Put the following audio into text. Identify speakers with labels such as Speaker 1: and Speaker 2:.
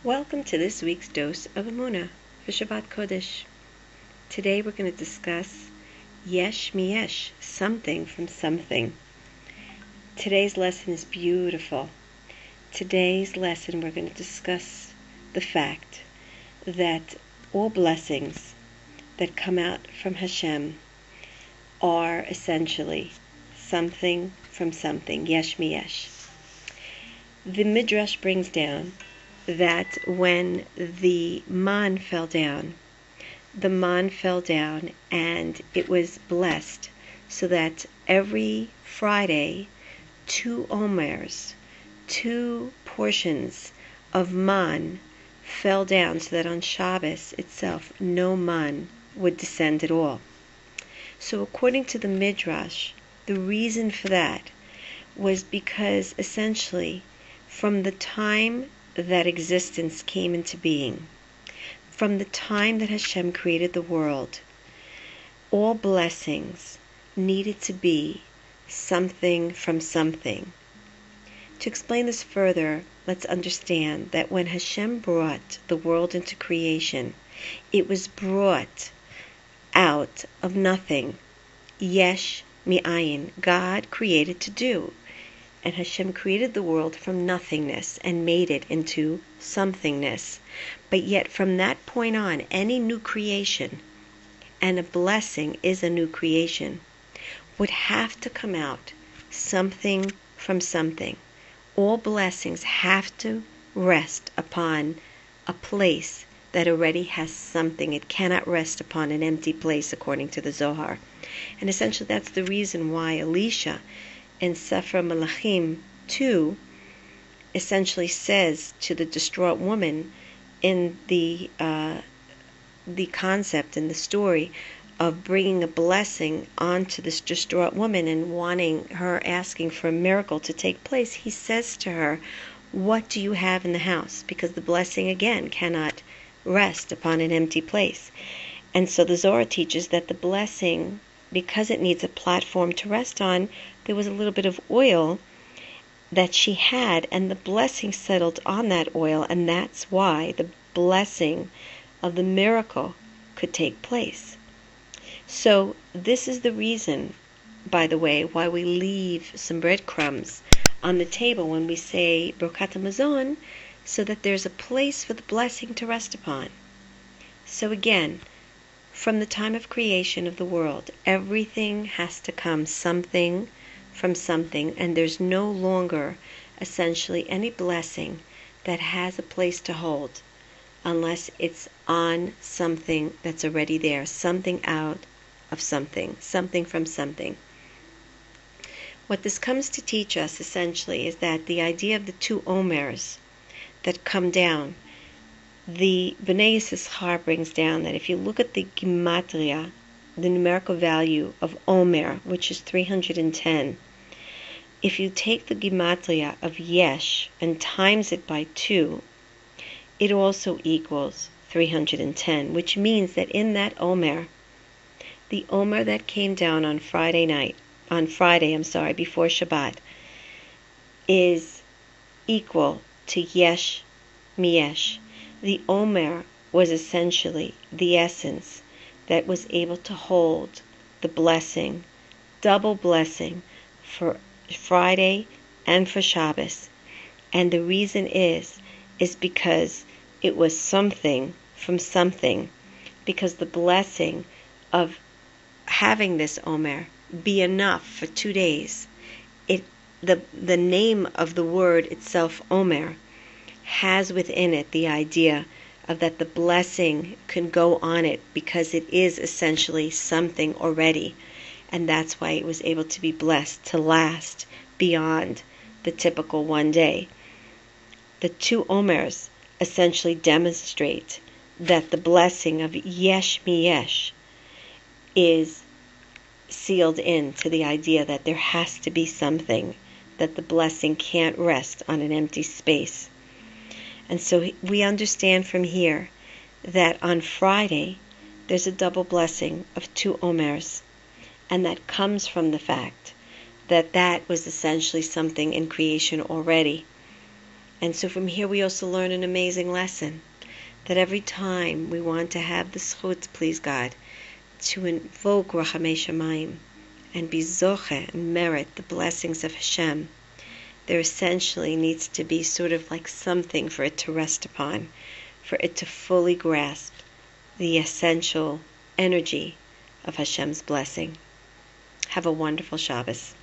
Speaker 1: Welcome to this week's dose of Emuna for Shabbat Kodesh. Today we're going to discuss Yesh Miyesh, something from something. Today's lesson is beautiful. Today's lesson we're going to discuss the fact that all blessings that come out from Hashem are essentially something from something, Yesh Miyesh. The Midrash brings down that when the man fell down and it was blessed, so that every Friday 2 omers, 2 portions of man fell down, so that on Shabbos itself no man would descend at all. So according to the Midrash, the reason for that was because essentially from the time that existence came into being, from the time that Hashem created the world, all blessings needed to be something from something. To explain this further, let's understand that when Hashem brought the world into creation, it was brought out of nothing. Yesh mi'ayin. God created to do. And Hashem created the world from nothingness and made it into somethingness. But yet from that point on, any new creation, and a blessing is a new creation, would have to come out something from something. All blessings have to rest upon a place that already has something. It cannot rest upon an empty place, according to the Zohar. And essentially that's the reason why Elisha in Sefer Malachim 2 essentially says to the distraught woman in the concept in the story of bringing a blessing onto this distraught woman and wanting her, asking for a miracle to take place, he says to her, what do you have in the house? Because the blessing again cannot rest upon an empty place. And so the Zohar teaches that the blessing, because it needs a platform to rest on, there was a little bit of oil that she had, and the blessing settled on that oil, and that's why the blessing of the miracle could take place. So this is the reason, by the way, why we leave some breadcrumbs on the table when we say Birkat HaMazon, so that there's a place for the blessing to rest upon. So again, from the time of creation of the world, everything has to come something from something, and there's no longer essentially any blessing that has a place to hold unless it's on something that's already there, something out of something, something from something. What this comes to teach us essentially is that the idea of the 2 omers that come down, the Bnei Yisachar brings down that if you look at the gematria, the numerical value of Omer, which is 310, if you take the gematria of Yesh and times it by 2, it also equals 310, which means that in that Omer, the Omer that came down on Friday, before Shabbat, is equal to Yesh Miyesh. The Omer was essentially the essence that was able to hold the blessing, double blessing, for Friday and for Shabbos. And the reason is because it was something from something, because the blessing of having this Omer be enough for 2 days. The name of the word itself, Omer, has within it the idea of that the blessing can go on it because it is essentially something already, and that's why it was able to be blessed to last beyond the typical 1 day. The 2 omers essentially demonstrate that the blessing of Yesh Miyesh is sealed into the idea that there has to be something, that the blessing can't rest on an empty space. And so we understand from here that on Friday there's a double blessing of 2 omers, and that comes from the fact that was essentially something in creation already. And so from here we also learn an amazing lesson, that every time we want to have the zchut to please God, to invoke Rachamei Shamayim, and be zoche and merit the blessings of Hashem, there essentially needs to be sort of like something for it to rest upon, for it to fully grasp the essential energy of Hashem's blessing. Have a wonderful Shabbos.